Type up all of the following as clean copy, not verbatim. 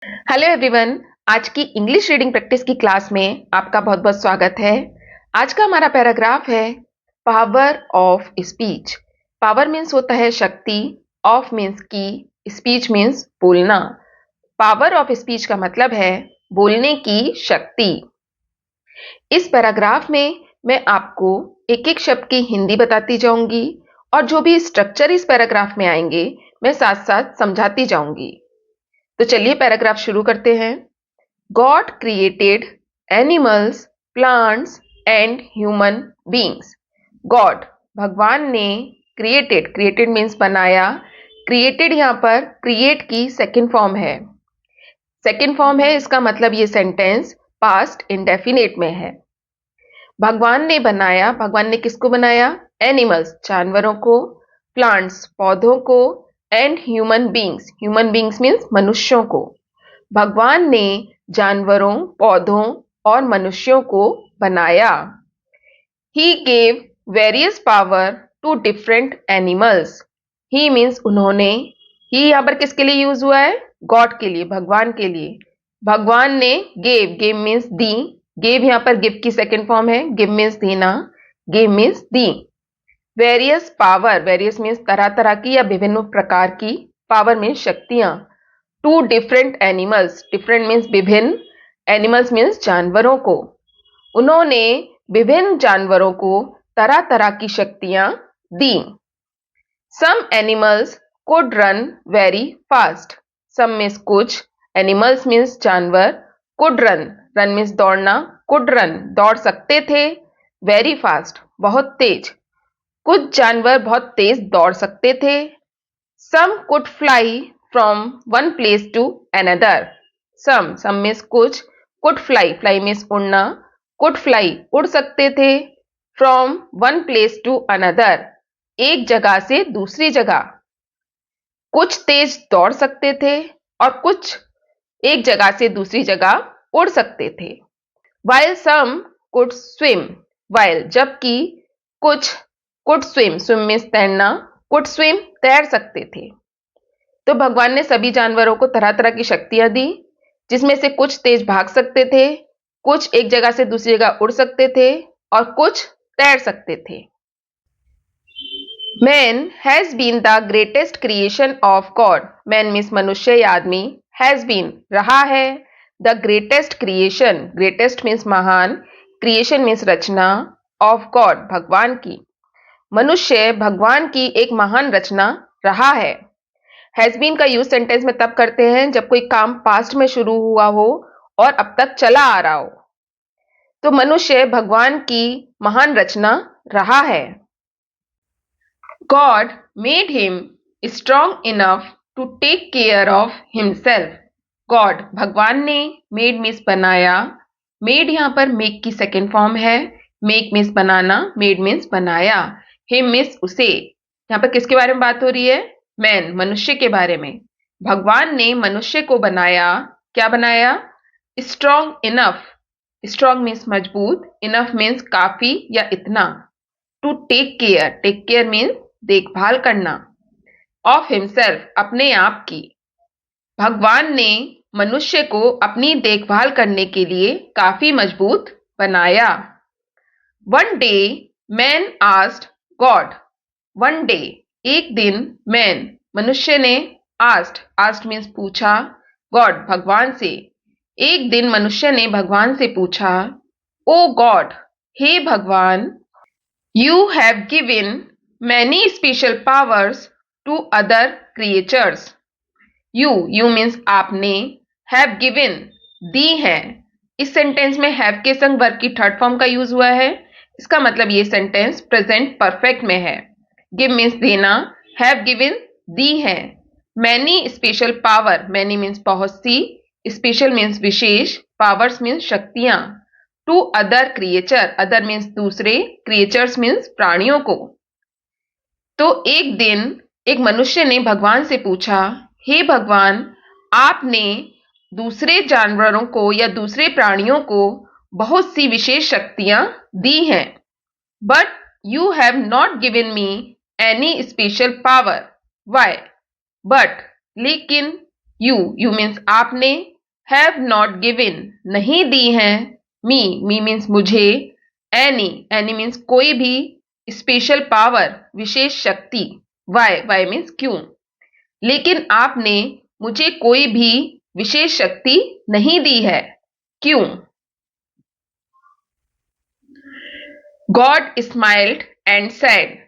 Hello everyone. आज की English reading practice की क्लास में आपका बहुत बहुत स्वागत है। आज का हमारा पैराग्राफ है power of speech. Power means होता है शक्ति, ऑफ मीन्स की, स्पीच मीन्स बोलना। पावर ऑफ स्पीच का मतलब है बोलने की शक्ति। इस पैराग्राफ में मैं आपको एक एक शब्द की हिंदी बताती जाऊंगी और जो भी स्ट्रक्चर इस पैराग्राफ में आएंगे मैं साथ साथ समझाती जाऊंगी। तो चलिए पैराग्राफ शुरू करते हैं। God created animals, plants and human beings. God भगवान ने created means बनाया। created यहाँ पर create की सेकंड फॉर्म है। सेकंड फॉर्म है, इसका मतलब ये सेंटेंस पास्ट इंडेफिनिट में है। भगवान ने बनाया, भगवान ने किसको बनाया? एनिमल्स जानवरों को, प्लांट्स पौधों को, एंड ह्यूमन बींग्स मीन्स मनुष्यों को। भगवान ने जानवरों, पौधों और मनुष्यों को बनाया। He gave various power to different animals. He means उन्होंने। ही यहाँ पर किसके लिए यूज हुआ है? गॉड के लिए, भगवान के लिए। भगवान ने गेव मीन्स दी। गेव यहाँ पर गिव की सेकंड फॉर्म है। गिव मीन्स देना, गेव मीन्स दी। वेरियस पावर, वेरियस मीन्स तरह तरह की या विभिन्न प्रकार की, पावर मीन्स शक्तियां। To different animals, different means विभिन्न, एनिमल्स मीन्स जानवरों को। उन्होंने विभिन्न जानवरों को तरह तरह की शक्तियां दी। Some animals could run very fast. Some means कुछ, एनिमल्स मीन्स जानवर, कुड रन, रन मीन्स दौड़ना, कुड रन दौड़ सकते थे, वेरी फास्ट बहुत तेज। कुछ जानवर बहुत तेज दौड़ सकते थे। Some could fly from one place to another. Some means कुछ, could fly means उड़ना, could fly उड़ सकते थे, from one place to another एक जगह से दूसरी जगह। कुछ तेज दौड़ सकते थे और कुछ एक जगह से दूसरी जगह उड़ सकते थे। While some could swim, while जबकि कुछ could swim means तैरना, could swim तैर सकते थे। तो भगवान ने सभी जानवरों को तरह तरह की शक्तियां दी, जिसमें से कुछ तेज भाग सकते थे, कुछ एक जगह से दूसरी जगह उड़ सकते थे और कुछ तैर सकते थे। Man has been the greatest creation of God. Man means मनुष्य या आदमी, हैज बीन रहा है, the greatest creation, greatest means महान, क्रिएशन मीन्स रचना, ऑफ गॉड भगवान की। मनुष्य भगवान की एक महान रचना रहा है। हैज बीन का यूज सेंटेंस में तब करते हैं जब कोई काम पास्ट में शुरू हुआ हो और अब तक चला आ रहा हो। तो मनुष्य भगवान की महान रचना रहा है। God made him strong enough to take care of himself. God भगवान ने, मेड मीन्स बनाया, मेड यहां पर मेक की सेकेंड फॉर्म है। मेक मीन्स बनाना, मेड मीन्स बनाया, हिम मीन्स उसे। यहां पर किसके बारे में बात हो रही है? मैन, मनुष्य के बारे में। भगवान ने मनुष्य को बनाया, क्या बनाया? स्ट्रॉन्ग इनफ, स्ट्रॉन्ग मीन्स मजबूत, इनफ मीन्स काफी या इतना। टू टेक केयर मीन्स देखभाल करना, ऑफ हिमसेल्फ अपने आप की। भगवान ने मनुष्य को अपनी देखभाल करने के लिए काफी मजबूत बनाया। One day man asked God. One day एक दिन, मैन मनुष्य ने, आस्क्ड मीन्स पूछा, गॉड भगवान से। एक दिन मनुष्य ने भगवान से पूछा, ओ गॉड हे भगवान, you have given many special powers to other creatures. You means आपने, हैव गिवन दी है। इस सेंटेंस में हैव के संग वर्ब की थर्ड फॉर्म का यूज हुआ है। इसका मतलब ये सेंटेंस प्रेजेंट परफेक्ट में है। गिव मीन्स देना, हैव गिवन दी है। Many special power, many means बहुत सी, स्पेशल मीन्स विशेष, पावर्स मीन्स शक्तियां। To other creature, other means दूसरे, क्रिएचर्स मीन्स प्राणियों को। तो एक दिन एक मनुष्य ने भगवान से पूछा, हे भगवान, आपने दूसरे जानवरों को या दूसरे प्राणियों को बहुत सी विशेष शक्तियां दी हैं, but you have not given me any special power. Why? But लेकिन, यू मीन्स आपने, हैव नॉट गिवन नहीं दी हैं, मी मीन्स मुझे, एनी मीन्स कोई भी स्पेशल पावर विशेष शक्ति, वाई मीन्स क्यों, लेकिन आपने मुझे कोई भी विशेष शक्ति नहीं दी है, क्यों। गॉड स्माइल्ड एंड सेड,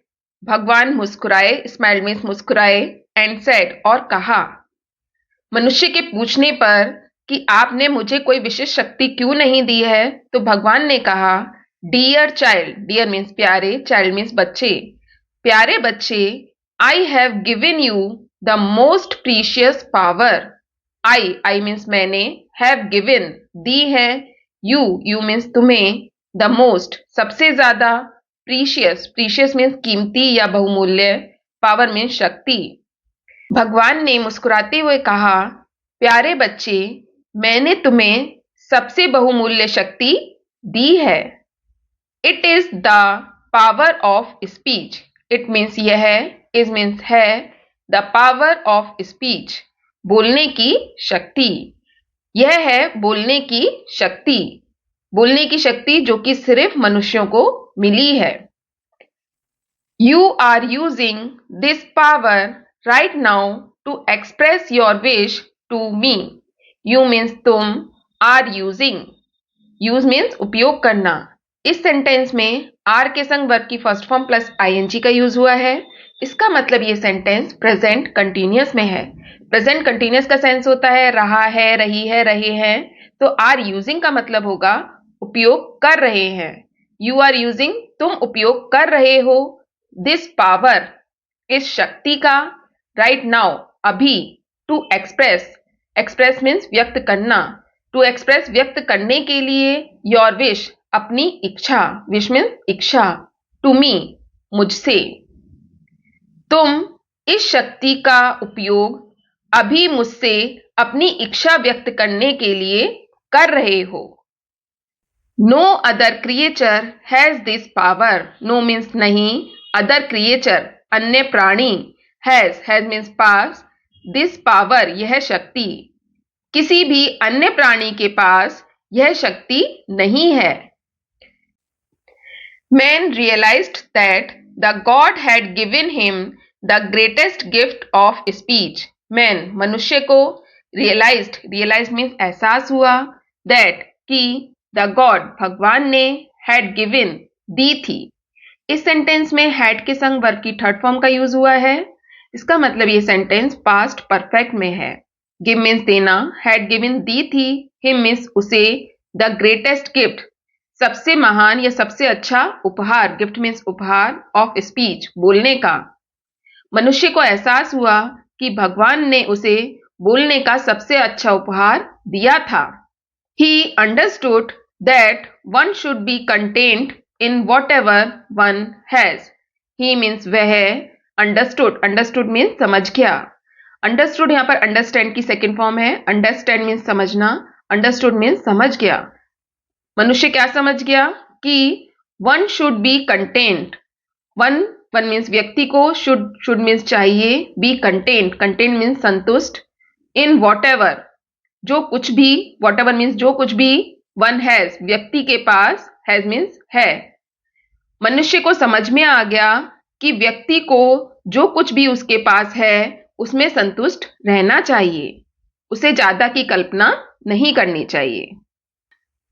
भगवान मुस्कुराए, स्माइल्ड मीन्स मुस्कुराए, एंड सेड और कहा। मनुष्य के पूछने पर कि आपने मुझे कोई विशेष शक्ति क्यों नहीं दी है, तो भगवान ने कहा, डियर चाइल्ड, डियर मीन्स प्यारे, चाइल्ड मीन्स बच्चे, प्यारे बच्चे, I have given you the most precious power, I means मैंने, हैव गिवन दी है, यू मीन्स तुम्हें, द मोस्ट सबसे ज्यादा, प्रीशियस मीन्स कीमती या बहुमूल्य, पावर मीन्स शक्ति। भगवान ने मुस्कुराते हुए कहा, प्यारे बच्चे, मैंने तुम्हें सबसे बहुमूल्य शक्ति दी है। It is the power of speech, it means यह, इज मीन्स है, द पावर ऑफ स्पीच बोलने की शक्ति, यह है बोलने की शक्ति, बोलने की शक्ति जो कि सिर्फ मनुष्यों को मिली है। You are using this power right now to express your wish to me. You means तुम, are using, use means उपयोग करना। इस सेंटेंस में आर के संग वर्ब की फर्स्ट फॉर्म प्लस आईएनजी का यूज हुआ है। इसका मतलब ये सेंटेंस प्रेजेंट कंटिन्यूअस में है। प्रेजेंट कंटिन्यूअस का सेंस होता है रहा है, रही है, रहे हैं, तो आर यूजिंग का मतलब होगा उपयोग कर रहे हैं। यू आर यूजिंग, तुम उपयोग कर रहे हो, दिस पावर, इस शक्ति का, राइट नाउ, अभी, टू एक्सप्रेस, एक्सप्रेस मीन्स व्यक्त करना, टू एक्सप्रेस व्यक्त करने के लिए, योर विश अपनी इच्छा, विश मीन्स इच्छा, टू मी मुझसे, तुम इस शक्ति का उपयोग अभी मुझसे अपनी इच्छा व्यक्त करने के लिए कर रहे हो। No other creature has this power, no means नहीं, अदर क्रिएचर अन्य प्राणी, हैज मीन्स पास, दिस पावर यह शक्ति, किसी भी अन्य प्राणी के पास यह शक्ति नहीं है। Man realized that the God had given him the greatest gift of speech, man मनुष्य को, रियलाइज्ड मीन्स एहसास हुआ, दैट कि द गॉड भगवान ने, हैड गिवन दी थी। इस सेंटेंस में हैड के संग वर्ब की थर्ड फॉर्म का यूज हुआ है। इसका मतलब ये सेंटेंस पास्ट परफेक्ट में है। गिव मीन्स देना, हैड गिवन दी थी, हिम मीन्स उसे, द ग्रेटेस्ट गिफ्ट सबसे महान या सबसे अच्छा उपहार, गिफ्ट मीन्स उपहार, ऑफ स्पीच बोलने का। मनुष्य को एहसास हुआ कि भगवान ने उसे बोलने का सबसे अच्छा उपहार दिया था। He understood that one should be content in what ever one has, he means वह, अंडरस्टूड मीन्स समझ गया। अंडरस्टूड यहाँ पर अंडरस्टैंड की सेकेंड फॉर्म है। अंडरस्टैंड मीन्स समझना, अंडरस्टूड मीन्स समझ गया। मनुष्य क्या समझ गया कि one should be content, one means व्यक्ति को, शुड मीन्स चाहिए, बी कंटेंट मीन्स संतुष्ट, इन वॉट एवर जो कुछ भी, वॉट एवर मीन्स जो कुछ भी, वन हैज व्यक्ति के पास, हैज मीन्स है। मनुष्य को समझ में आ गया कि व्यक्ति को जो कुछ भी उसके पास है उसमें संतुष्ट रहना चाहिए, उसे ज्यादा की कल्पना नहीं करनी चाहिए।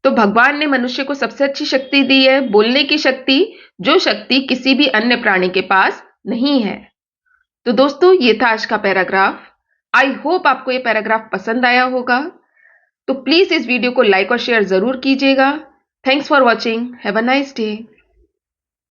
तो भगवान ने मनुष्य को सबसे अच्छी शक्ति दी है, बोलने की शक्ति, जो शक्ति किसी भी अन्य प्राणी के पास नहीं है। तो दोस्तों ये था आज का पैराग्राफ। आई होप आपको ये पैराग्राफ पसंद आया होगा। तो प्लीज इस वीडियो को लाइक और शेयर जरूर कीजिएगा। Thanks for watching, have a nice day.